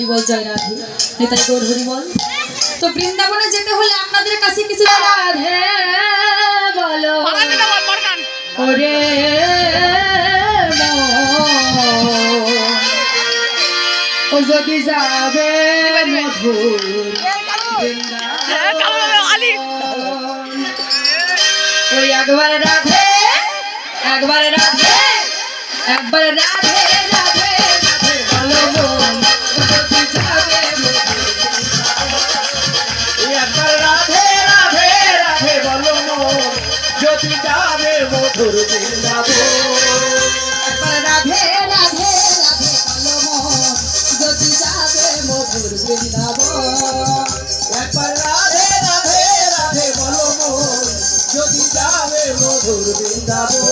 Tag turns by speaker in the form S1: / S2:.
S1: হরি বল জয় রাধে নেতাই গৌর হরি বল। তো বৃন্দাবনে যেতে হলে আপনাদের কাছে কিছু রাধে বলো ওরে ও যদি যাবে মধুর ওই একবার রাধে একবার রাধে একবার রাধে রাধে রাধে বলো মন যদি যাবে
S2: একবার রাধে রাধে রাধে বলো মন যদি যাবে মধুর বৃন্দাবন।
S1: একবার রাধে রাধে রাধে বলো মন যদি যাবে মধুর বৃন্দাবন।
S2: একবার রাধে রাধে রাধে বলো মন যদি যাবে মধুর বৃন্দাবন।